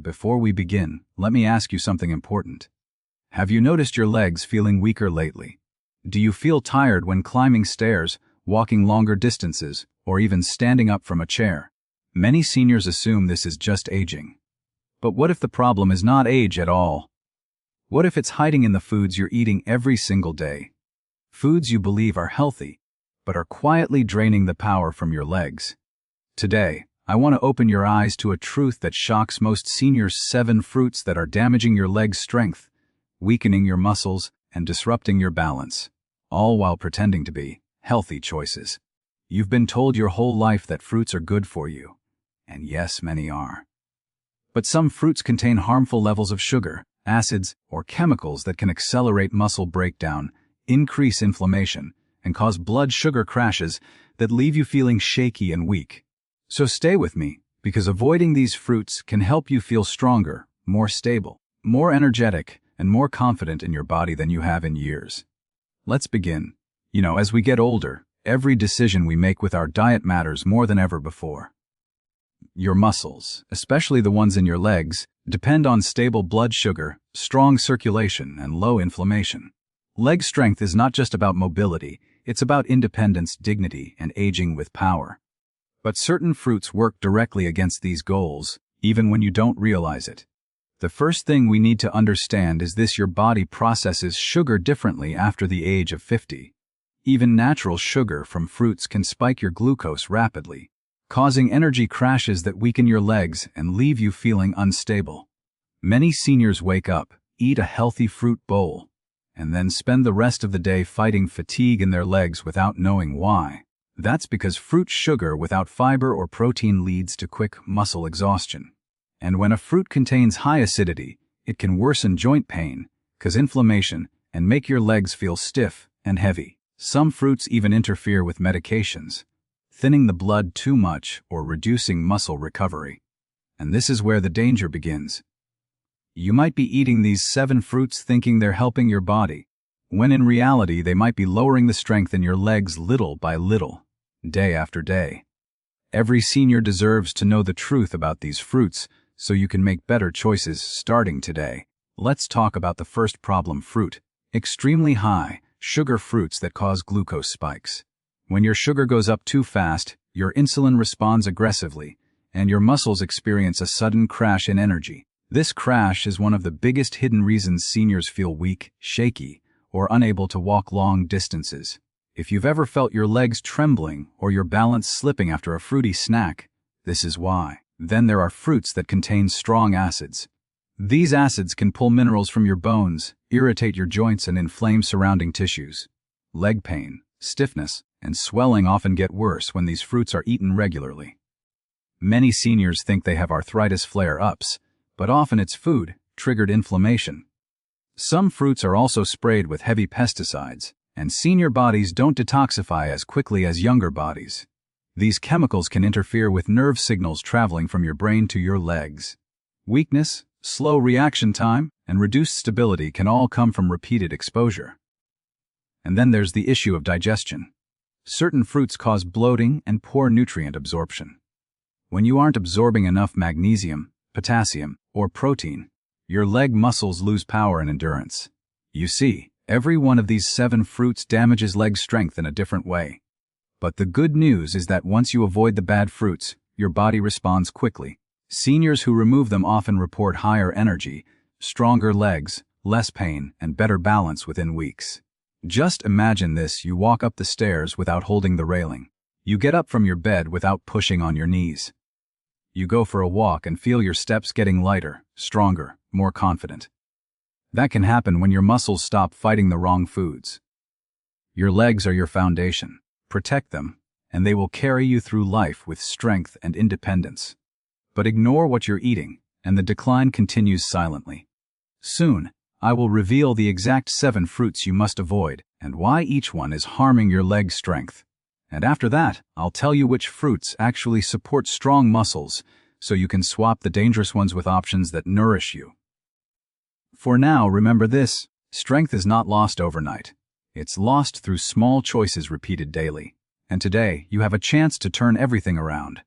Before we begin, let me ask you something important. Have you noticed your legs feeling weaker lately? Do you feel tired when climbing stairs, walking longer distances, or even standing up from a chair? Many seniors assume this is just aging. But what if the problem is not age at all? What if it's hiding in the foods you're eating every single day? Foods you believe are healthy, but are quietly draining the power from your legs. Today, I want to open your eyes to a truth that shocks most seniors: 7 fruits that are damaging your leg strength, weakening your muscles, and disrupting your balance, all while pretending to be healthy choices. You've been told your whole life that fruits are good for you, and yes, many are. But some fruits contain harmful levels of sugar, acids, or chemicals that can accelerate muscle breakdown, increase inflammation, and cause blood sugar crashes that leave you feeling shaky and weak. So stay with me, because avoiding these fruits can help you feel stronger, more stable, more energetic, and more confident in your body than you have in years. Let's begin. As we get older, every decision we make with our diet matters more than ever before. Your muscles, especially the ones in your legs, depend on stable blood sugar, strong circulation, and low inflammation. Leg strength is not just about mobility, it's about independence, dignity, and aging with power. But certain fruits work directly against these goals, even when you don't realize it. The first thing we need to understand is this: your body processes sugar differently after the age of 50. Even natural sugar from fruits can spike your glucose rapidly, causing energy crashes that weaken your legs and leave you feeling unstable. Many seniors wake up, eat a healthy fruit bowl, and then spend the rest of the day fighting fatigue in their legs without knowing why. That's because fruit sugar without fiber or protein leads to quick muscle exhaustion. And when a fruit contains high acidity, it can worsen joint pain, cause inflammation, and make your legs feel stiff and heavy. Some fruits even interfere with medications, thinning the blood too much or reducing muscle recovery. And this is where the danger begins. You might be eating these 7 fruits thinking they're helping your body, when in reality they might be lowering the strength in your legs little by little, day after day. Every senior deserves to know the truth about these fruits so you can make better choices starting today. Let's talk about the first problem fruit: extremely high sugar fruits that cause glucose spikes. When your sugar goes up too fast, your insulin responds aggressively, and your muscles experience a sudden crash in energy. This crash is one of the biggest hidden reasons seniors feel weak, shaky, or unable to walk long distances. If you've ever felt your legs trembling or your balance slipping after a fruity snack, this is why. Then there are fruits that contain strong acids. These acids can pull minerals from your bones, irritate your joints, and inflame surrounding tissues. Leg pain, stiffness, and swelling often get worse when these fruits are eaten regularly. Many seniors think they have arthritis flare-ups, but often it's food-triggered inflammation. Some fruits are also sprayed with heavy pesticides, and senior bodies don't detoxify as quickly as younger bodies. These chemicals can interfere with nerve signals traveling from your brain to your legs. Weakness, slow reaction time, and reduced stability can all come from repeated exposure. And then there's the issue of digestion. Certain fruits cause bloating and poor nutrient absorption. When you aren't absorbing enough magnesium, potassium, or protein, your leg muscles lose power and endurance. You see, every one of these 7 fruits damages leg strength in a different way. But the good news is that once you avoid the bad fruits, your body responds quickly. Seniors who remove them often report higher energy, stronger legs, less pain, and better balance within weeks. Just imagine this: you walk up the stairs without holding the railing. You get up from your bed without pushing on your knees. You go for a walk and feel your steps getting lighter, stronger, more confident. That can happen when your muscles stop fighting the wrong foods. Your legs are your foundation. Protect them, and they will carry you through life with strength and independence. But ignore what you're eating, and the decline continues silently. Soon, I will reveal the exact 7 fruits you must avoid, and why each one is harming your leg strength. And after that, I'll tell you which fruits actually support strong muscles, so you can swap the dangerous ones with options that nourish you. For now, remember this: strength is not lost overnight. It's lost through small choices repeated daily. And today, you have a chance to turn everything around.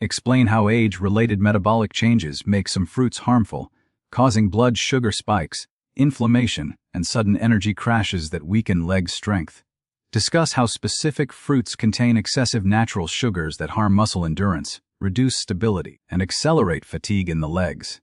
Explain how age-related metabolic changes make some fruits harmful, causing blood sugar spikes, inflammation, and sudden energy crashes that weaken leg strength. Discuss how specific fruits contain excessive natural sugars that harm muscle endurance, reduce stability, and accelerate fatigue in the legs.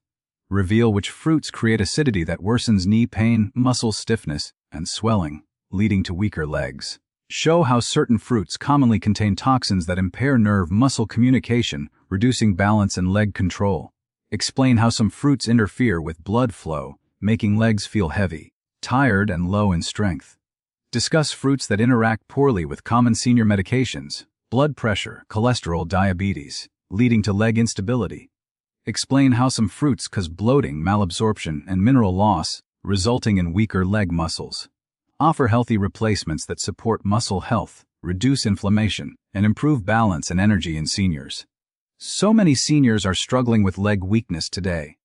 Reveal which fruits create acidity that worsens knee pain, muscle stiffness, and swelling, leading to weaker legs. Show how certain fruits commonly contain toxins that impair nerve-muscle communication, reducing balance and leg control. Explain how some fruits interfere with blood flow, making legs feel heavy, tired, and low in strength. Discuss fruits that interact poorly with common senior medications, blood pressure, cholesterol, diabetes, leading to leg instability. Explain how some fruits cause bloating, malabsorption, and mineral loss, resulting in weaker leg muscles. Offer healthy replacements that support muscle health, reduce inflammation, and improve balance and energy in seniors. So many seniors are struggling with leg weakness today,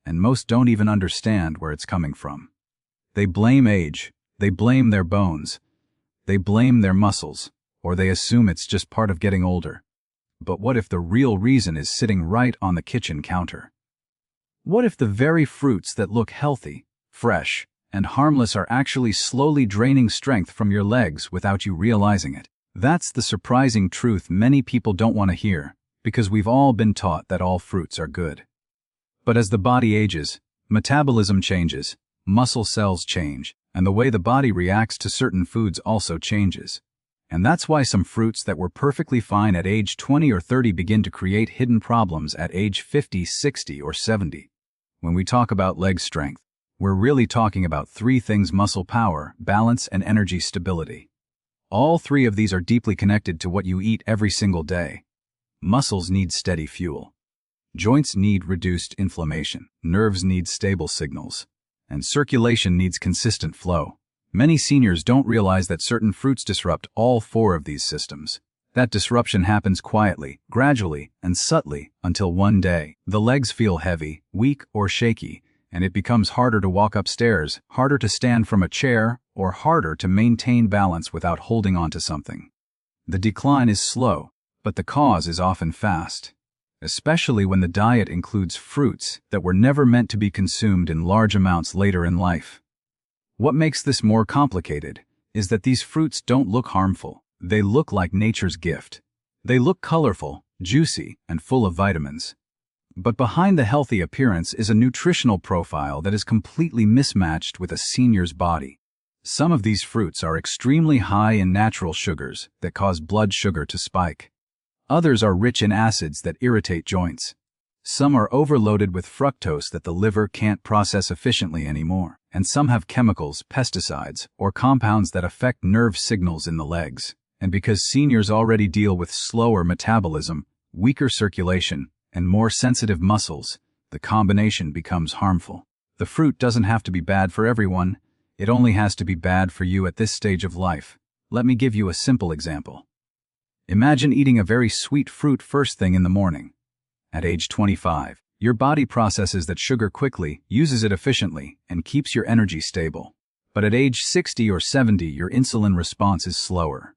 and most don't even understand where it's coming from. They blame age, they blame their bones, they blame their muscles, or they assume it's just part of getting older. But what if the real reason is sitting right on the kitchen counter? What if the very fruits that look healthy, fresh, and harmless are actually slowly draining strength from your legs without you realizing it? That's the surprising truth many people don't want to hear, because we've all been taught that all fruits are good. But as the body ages, metabolism changes, muscle cells change, and the way the body reacts to certain foods also changes. And that's why some fruits that were perfectly fine at age 20 or 30 begin to create hidden problems at age 50, 60, or 70. When we talk about leg strength, we're really talking about three things: muscle power, balance, and energy stability. All three of these are deeply connected to what you eat every single day. Muscles need steady fuel. Joints need reduced inflammation. Nerves need stable signals. And circulation needs consistent flow. Many seniors don't realize that certain fruits disrupt all four of these systems. That disruption happens quietly, gradually, and subtly until one day, the legs feel heavy, weak, or shaky, and it becomes harder to walk upstairs, harder to stand from a chair, or harder to maintain balance without holding onto something. The decline is slow, but the cause is often fast, especially when the diet includes fruits that were never meant to be consumed in large amounts later in life. What makes this more complicated is that these fruits don't look harmful. They look like nature's gift. They look colorful, juicy, and full of vitamins. But behind the healthy appearance is a nutritional profile that is completely mismatched with a senior's body. Some of these fruits are extremely high in natural sugars that cause blood sugar to spike. Others are rich in acids that irritate joints. Some are overloaded with fructose that the liver can't process efficiently anymore. And some have chemicals, pesticides, or compounds that affect nerve signals in the legs. And because seniors already deal with slower metabolism, weaker circulation, and more sensitive muscles, the combination becomes harmful. The fruit doesn't have to be bad for everyone. It only has to be bad for you at this stage of life. Let me give you a simple example. Imagine eating a very sweet fruit first thing in the morning. At age 25, your body processes that sugar quickly, uses it efficiently, and keeps your energy stable. But at age 60 or 70, your insulin response is slower.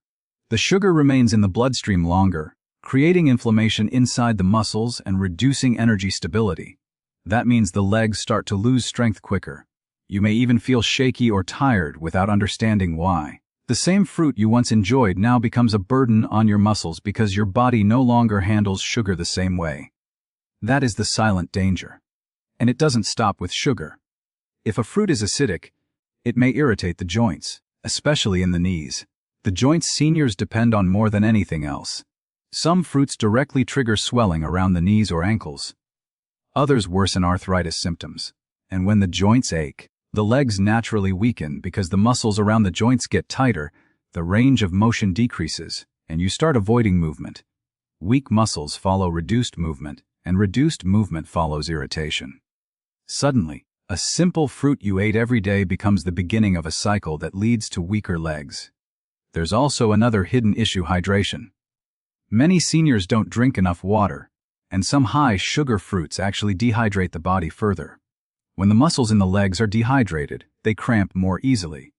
The sugar remains in the bloodstream longer, creating inflammation inside the muscles and reducing energy stability. That means the legs start to lose strength quicker. You may even feel shaky or tired without understanding why. The same fruit you once enjoyed now becomes a burden on your muscles because your body no longer handles sugar the same way. That is the silent danger. And it doesn't stop with sugar. If a fruit is acidic, it may irritate the joints, especially in the knees. The joints seniors depend on more than anything else. Some fruits directly trigger swelling around the knees or ankles. Others worsen arthritis symptoms. And when the joints ache, the legs naturally weaken because the muscles around the joints get tighter, the range of motion decreases, and you start avoiding movement. Weak muscles follow reduced movement, and reduced movement follows irritation. Suddenly, a simple fruit you ate every day becomes the beginning of a cycle that leads to weaker legs. There's also another hidden issue: hydration. Many seniors don't drink enough water, and some high-sugar fruits actually dehydrate the body further. When the muscles in the legs are dehydrated, they cramp more easily.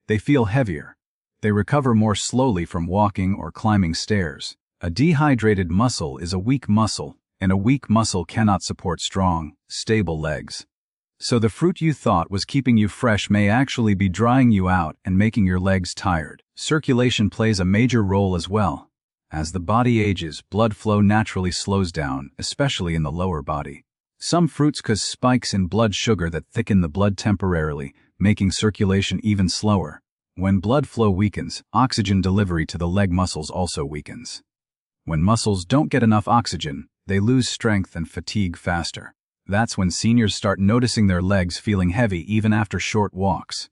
They feel heavier. They recover more slowly from walking or climbing stairs. A dehydrated muscle is a weak muscle, and a weak muscle cannot support strong, stable legs. So the fruit you thought was keeping you fresh may actually be drying you out and making your legs tired. Circulation plays a major role as well. As the body ages, blood flow naturally slows down, especially in the lower body. Some fruits cause spikes in blood sugar that thicken the blood temporarily, making circulation even slower. When blood flow weakens, oxygen delivery to the leg muscles also weakens. When muscles don't get enough oxygen, they lose strength and fatigue faster. That's when seniors start noticing their legs feeling heavy even after short walks.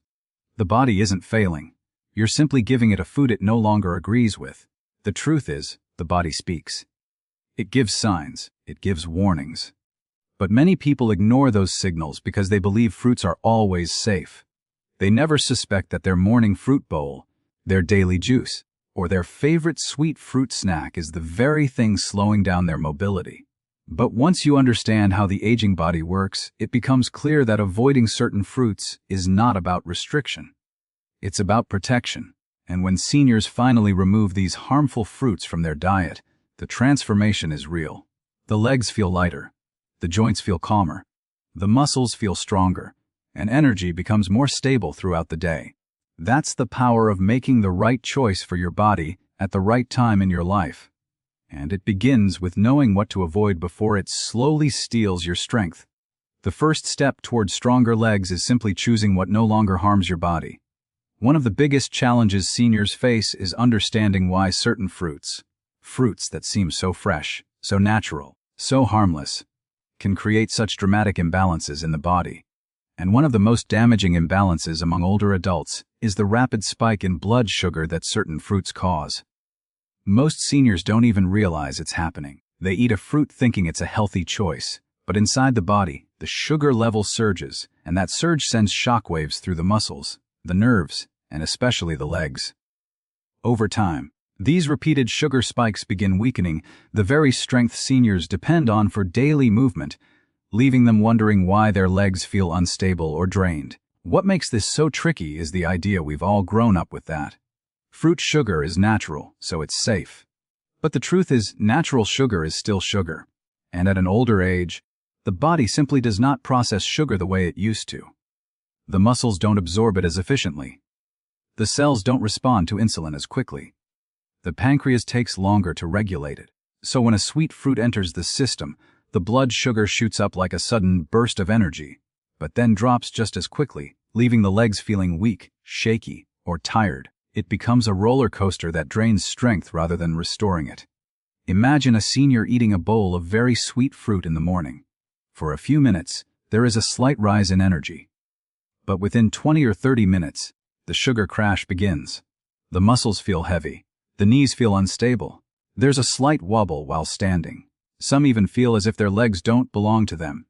The body isn't failing. You're simply giving it a food it no longer agrees with. The truth is, the body speaks. It gives signs, it gives warnings. But many people ignore those signals because they believe fruits are always safe. They never suspect that their morning fruit bowl, their daily juice, or their favorite sweet fruit snack is the very thing slowing down their mobility. But once you understand how the aging body works, it becomes clear that avoiding certain fruits is not about restriction. It's about protection. And when seniors finally remove these harmful fruits from their diet, the transformation is real. The legs feel lighter, the joints feel calmer, the muscles feel stronger, and energy becomes more stable throughout the day. That's the power of making the right choice for your body at the right time in your life. And it begins with knowing what to avoid before it slowly steals your strength. The first step towards stronger legs is simply choosing what no longer harms your body. One of the biggest challenges seniors face is understanding why certain fruits that seem so fresh, so natural, so harmless, can create such dramatic imbalances in the body. And one of the most damaging imbalances among older adults is the rapid spike in blood sugar that certain fruits cause. Most seniors don't even realize it's happening. They eat a fruit thinking it's a healthy choice, but inside the body, the sugar level surges, and that surge sends shockwaves through the muscles, the nerves, and especially the legs. Over time, these repeated sugar spikes begin weakening the very strength seniors depend on for daily movement, leaving them wondering why their legs feel unstable or drained. What makes this so tricky is the idea we've all grown up with that fruit sugar is natural, so it's safe. But the truth is, natural sugar is still sugar. And at an older age, the body simply does not process sugar the way it used to. The muscles don't absorb it as efficiently. The cells don't respond to insulin as quickly. The pancreas takes longer to regulate it. So when a sweet fruit enters the system, the blood sugar shoots up like a sudden burst of energy, but then drops just as quickly, leaving the legs feeling weak, shaky, or tired. It becomes a roller coaster that drains strength rather than restoring it. Imagine a senior eating a bowl of very sweet fruit in the morning. For a few minutes, there is a slight rise in energy. But within 20 or 30 minutes, the sugar crash begins. The muscles feel heavy. The knees feel unstable. There's a slight wobble while standing. Some even feel as if their legs don't belong to them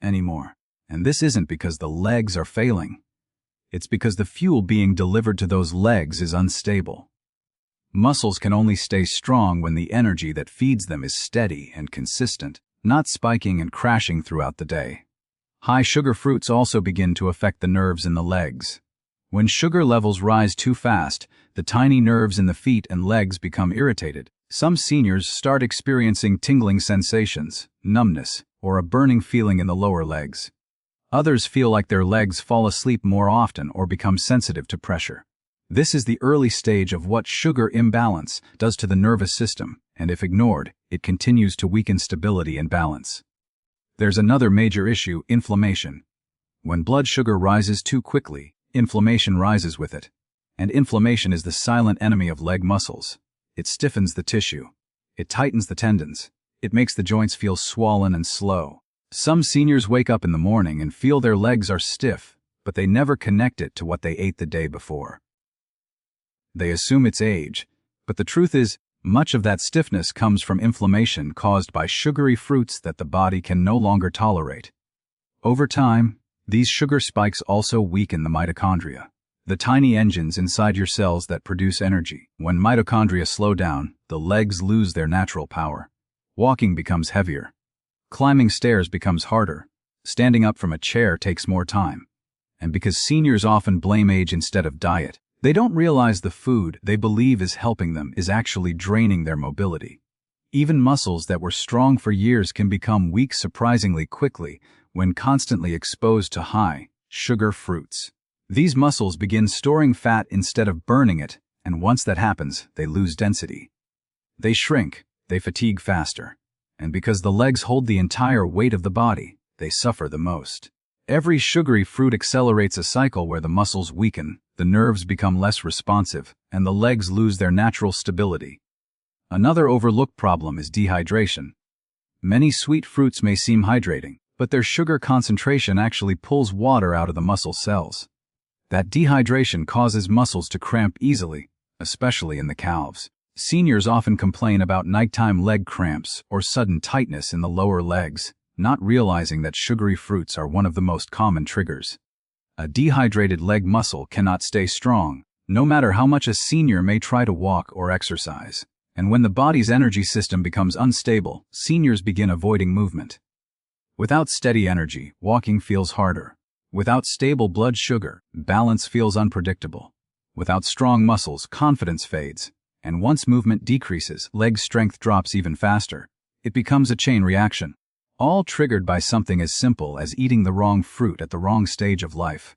anymore. And this isn't because the legs are failing. It's because the fuel being delivered to those legs is unstable. Muscles can only stay strong when the energy that feeds them is steady and consistent, not spiking and crashing throughout the day. High sugar fruits also begin to affect the nerves in the legs. When sugar levels rise too fast, the tiny nerves in the feet and legs become irritated. Some seniors start experiencing tingling sensations, numbness, or a burning feeling in the lower legs. Others feel like their legs fall asleep more often or become sensitive to pressure. This is the early stage of what sugar imbalance does to the nervous system, and if ignored, it continues to weaken stability and balance. There's another major issue, inflammation. When blood sugar rises too quickly, inflammation rises with it. And inflammation is the silent enemy of leg muscles. It stiffens the tissue. It tightens the tendons. It makes the joints feel swollen and slow. Some seniors wake up in the morning and feel their legs are stiff, but they never connect it to what they ate the day before. They assume it's age, but the truth is, much of that stiffness comes from inflammation caused by sugary fruits that the body can no longer tolerate. Over time, these sugar spikes also weaken the mitochondria, the tiny engines inside your cells that produce energy. When mitochondria slow down, the legs lose their natural power. Walking becomes heavier. Climbing stairs becomes harder. Standing up from a chair takes more time. And because seniors often blame age instead of diet, they don't realize the food they believe is helping them is actually draining their mobility. Even muscles that were strong for years can become weak surprisingly quickly when constantly exposed to high sugar fruits. These muscles begin storing fat instead of burning it, and once that happens, they lose density. They shrink, they fatigue faster, and because the legs hold the entire weight of the body, they suffer the most. Every sugary fruit accelerates a cycle where the muscles weaken, the nerves become less responsive, and the legs lose their natural stability. Another overlooked problem is dehydration. Many sweet fruits may seem hydrating, but their sugar concentration actually pulls water out of the muscle cells. That dehydration causes muscles to cramp easily, especially in the calves. Seniors often complain about nighttime leg cramps or sudden tightness in the lower legs, not realizing that sugary fruits are one of the most common triggers. A dehydrated leg muscle cannot stay strong, no matter how much a senior may try to walk or exercise. And when the body's energy system becomes unstable, seniors begin avoiding movement. Without steady energy, walking feels harder. Without stable blood sugar, balance feels unpredictable. Without strong muscles, confidence fades. And once movement decreases, leg strength drops even faster. It becomes a chain reaction, all triggered by something as simple as eating the wrong fruit at the wrong stage of life.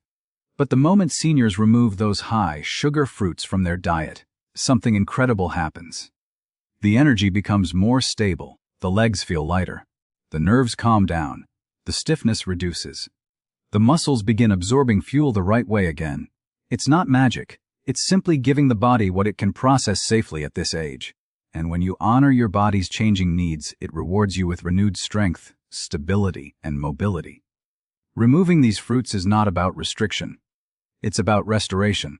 But the moment seniors remove those high sugar fruits from their diet, something incredible happens. The energy becomes more stable, the legs feel lighter, the nerves calm down, the stiffness reduces. The muscles begin absorbing fuel the right way again. It's not magic. It's simply giving the body what it can process safely at this age. And when you honor your body's changing needs, it rewards you with renewed strength, stability, and mobility. Removing these fruits is not about restriction. It's about restoration.